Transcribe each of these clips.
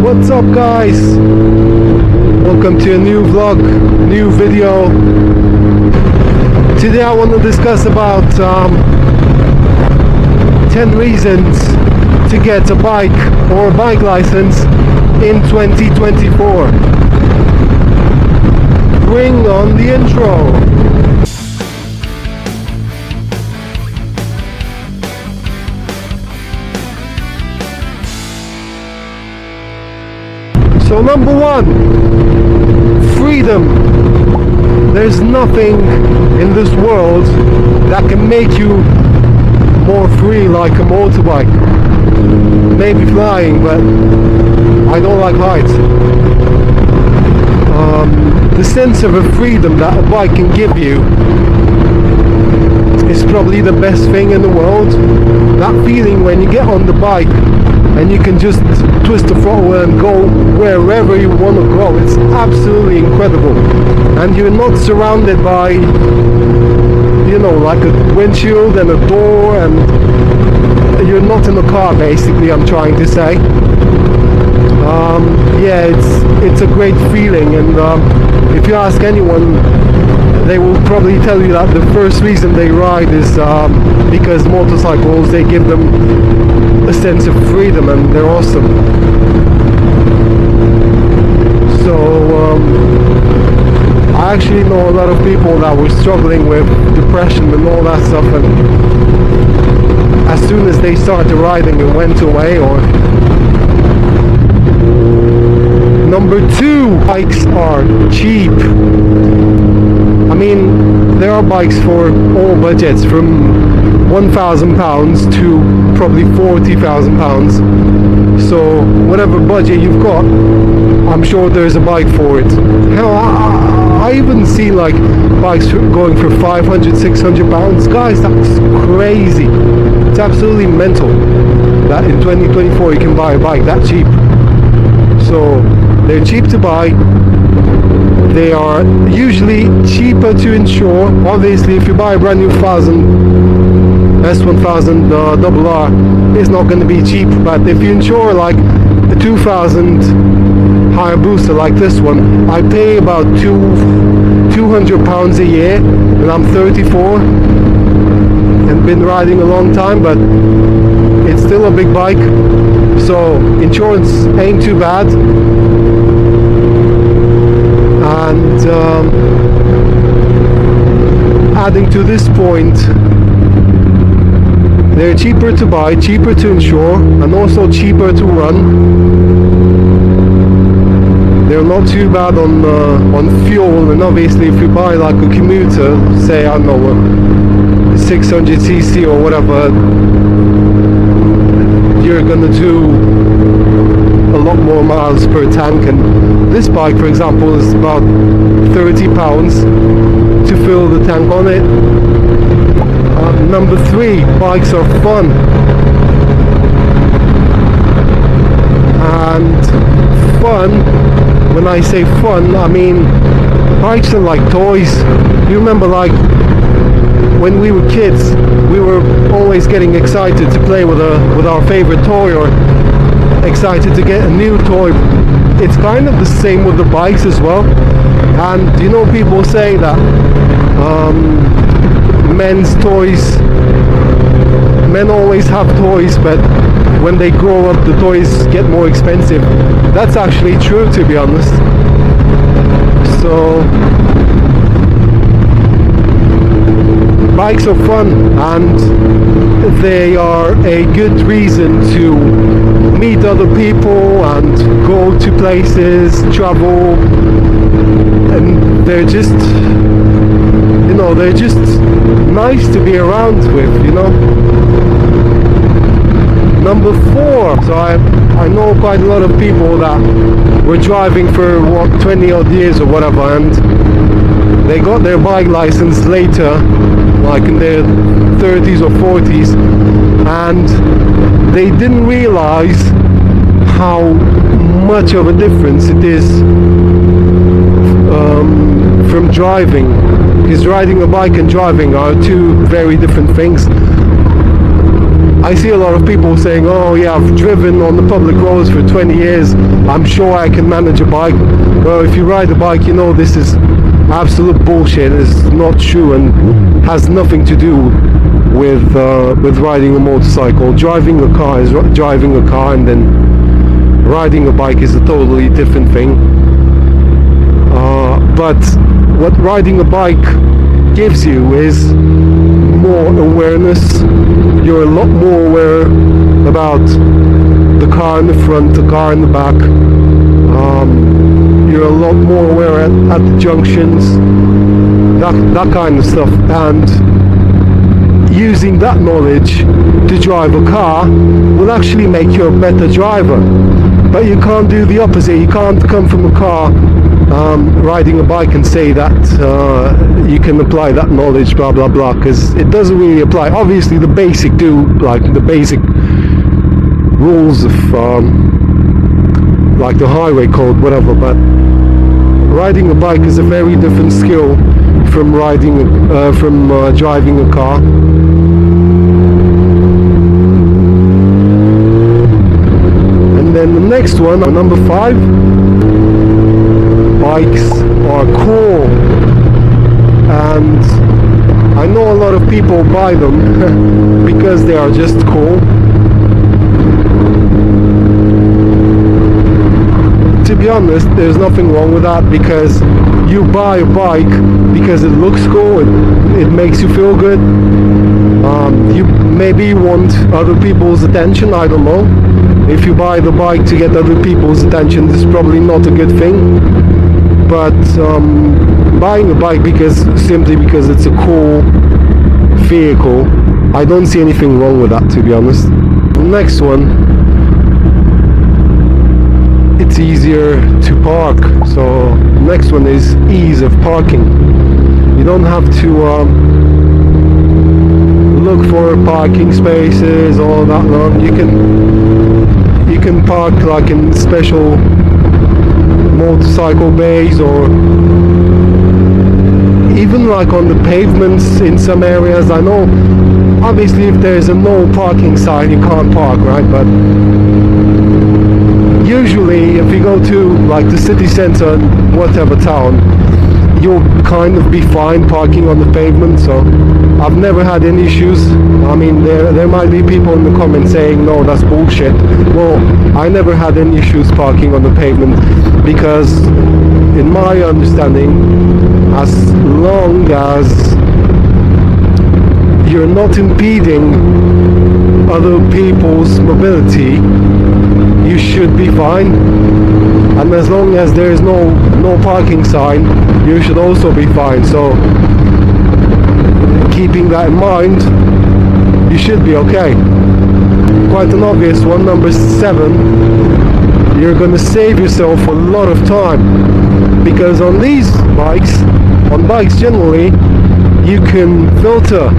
What's up, guys? Welcome to a new vlog, new video. Today I want to discuss about 10 reasons to get a bike or a bike license in 2024. Bring on the intro. So number one, freedom. There's nothing in this world that can make you more free like a motorbike. Maybe flying, but I don't like heights. The sense of a freedom that a bike can give you is probably the best thing in the world. That feeling when you get on the bike and you can just twist the throttle and go wherever you want to go. It's absolutely incredible. And you're not surrounded by, you know, like a windshield and a door, and you're not in a car, basically, I'm trying to say. Yeah, it's a great feeling, and if you ask anyone, they will probably tell you that the first reason they ride is because motorcycles, they give them a sense of freedom and they're awesome. So I actually know a lot of people that were struggling with depression and all that stuff, and as soon as they started riding it went away. Or number two, bikes are cheap. I mean, there are bikes for all budgets, from £1,000 to probably £40,000. So whatever budget you've got, I'm sure there's a bike for it. Hell, I even see like bikes going for £500, £600. Guys, that's crazy. It's absolutely mental that in 2024 you can buy a bike that cheap. So they're cheap to buy. They are usually cheaper to insure. Obviously, if you buy a brand new S1000 RR, it's not going to be cheap. But if you insure like a 2000 Hayabusa like this one, I pay about £200 a year, and I'm 34 and been riding a long time, but it's still a big bike. So insurance ain't too bad. And adding to this point, they're cheaper to buy, cheaper to insure, and also cheaper to run. They're not too bad on fuel, and obviously if you buy like a commuter, say, I don't know, a 600cc or whatever, you're gonna do a lot more miles per tank. And this bike, for example, is about £30 to fill the tank on it. Number three, bikes are fun. And fun, when I say fun, I mean bikes are like toys. You remember, like when we were kids, we were always getting excited to play with our favorite toy, or excited to get a new toy. It's kind of the same with the bikes as well. And you know, people say that men always have toys, but when they grow up the toys get more expensive. That's actually true, to be honest. So bikes are fun, and they are a good reason to meet other people and go to places, travel, and they're just, you know, they're just nice to be around with, you know. Number four, so I know quite a lot of people that were driving for 20 odd years or whatever, and they got their bike license later, like in their 30s or 40s, and they didn't realize how much of a difference it is from driving, because riding a bike and driving are two very different things. I see a lot of people saying, oh yeah, I've driven on the public roads for 20 years, I'm sure I can manage a bike. Well, if you ride a bike, you know this is absolute bullshit. It's not true and has nothing to do with riding a motorcycle. Driving a car is driving a car, and then riding a bike is a totally different thing. But what riding a bike gives you is more awareness. You're a lot more aware about the car in the front, the car in the back. You're a lot more aware at the junctions, that kind of stuff. And using that knowledge to drive a car will actually make you a better driver. But you can't do the opposite. You can't come from a car riding a bike and say that you can apply that knowledge, blah blah blah, because it doesn't really apply. Obviously the basic rules of like the highway code, whatever, but riding a bike is a very different skill from driving a car. And then the next one, number 5, bikes are cool, and I know a lot of people buy them because they are just cool. To be honest, there's nothing wrong with that, because you buy a bike because it looks cool, it makes you feel good. You maybe want other people's attention, I don't know. If you buy the bike to get other people's attention, this is probably not a good thing. But buying a bike simply because it's a cool vehicle, I don't see anything wrong with that, to be honest. The next one, it's easier to park. So next one is ease of parking. You don't have to look for parking spaces all that long. You can park like in special motorcycle bays, or even like on the pavements in some areas. I know obviously if there's a no parking sign you can't park, right? But usually if you go to like the city center, whatever town, you'll kind of be fine parking on the pavement. So I've never had any issues. I mean, there might be people in the comments saying no, that's bullshit. Well, I never had any issues parking on the pavement, because in my understanding, as long as you're not impeding other people's mobility, you should be fine. And as long as there is no parking sign, you should also be fine. So keeping that in mind, you should be okay. Quite an obvious one, number 7, you're gonna save yourself a lot of time, because on these bikes, on bikes generally, you can filter,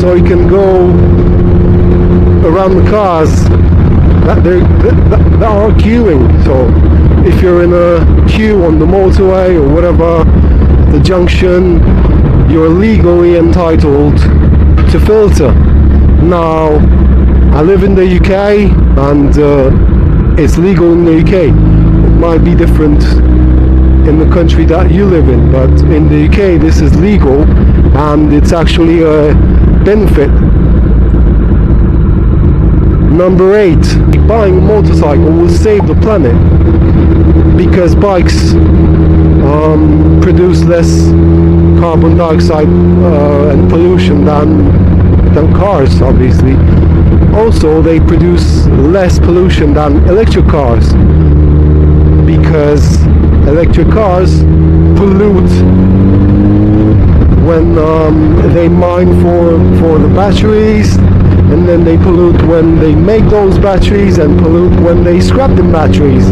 so you can go around the cars that are queuing. So if you're in a queue on the motorway or whatever, the junction, you're legally entitled to filter. Now, I live in the UK, and it's legal in the UK. It might be different in the country that you live in, but in the UK this is legal, and it's actually a benefit. Number 8, buying a motorcycle will save the planet, because bikes produce less carbon dioxide and pollution than cars, obviously. Also, they produce less pollution than electric cars, because electric cars pollute when they mine for the batteries, and then they pollute when they make those batteries, and pollute when they scrap the batteries.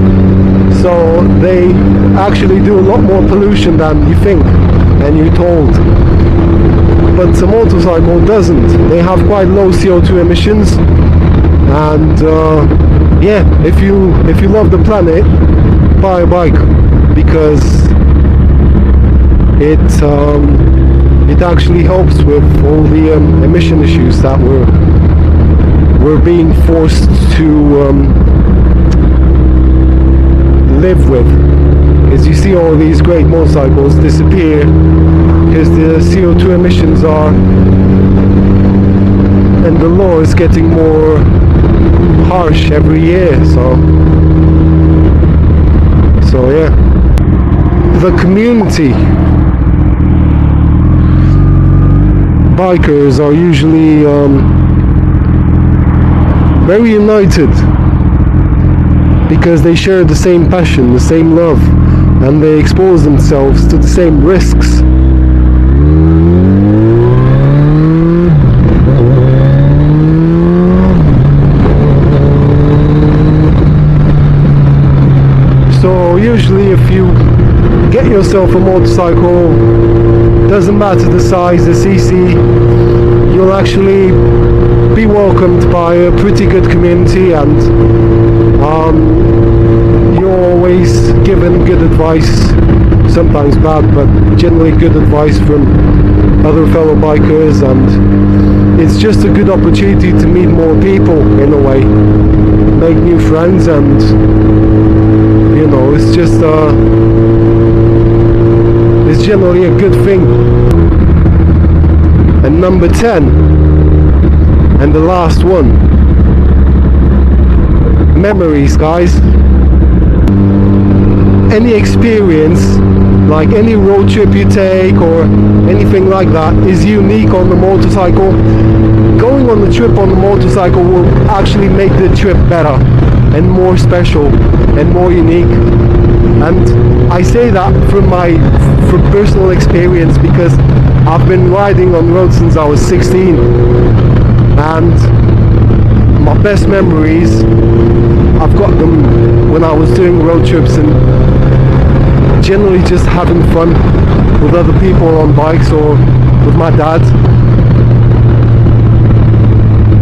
So they actually do a lot more pollution than you think and you're told. But the motorcycle doesn't. They have quite low CO2 emissions, and yeah, if you love the planet, buy a bike, because it actually helps with all the emission issues that we're being forced to live with. As you see all these great motorcycles disappear because the CO2 emissions are, and the law is getting more harsh every year. So yeah, the community, bikers are usually very united because they share the same passion, the same love, and they expose themselves to the same risks. So usually if you get yourself a motorcycle, doesn't matter the size, the cc, you'll actually be welcomed by a pretty good community, and you're always given good advice, sometimes bad, but generally good advice from other fellow bikers, and it's just a good opportunity to meet more people in a way, make new friends, and you know, it's just it's generally a good thing. And number 10, and the last one, memories, guys. Any experience, like any road trip you take or anything like that, is unique on the motorcycle. Going on the trip on the motorcycle will actually make the trip better and more special and more unique. And I say that from personal experience, because I've been riding on road since I was 16, and my best memories, I've got them when I was doing road trips and generally just having fun with other people on bikes or with my dad,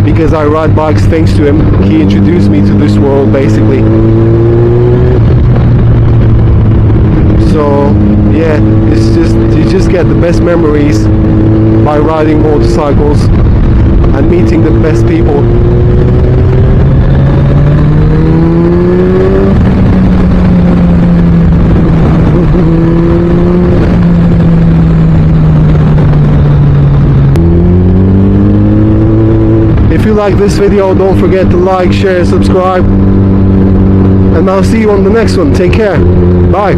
because I ride bikes thanks to him. He introduced me to this world basically. So yeah, it's just, you just get the best memories by riding motorcycles and meeting the best people. If you like this video, don't forget to like, share, subscribe, and I'll see you on the next one. Take care. Bye.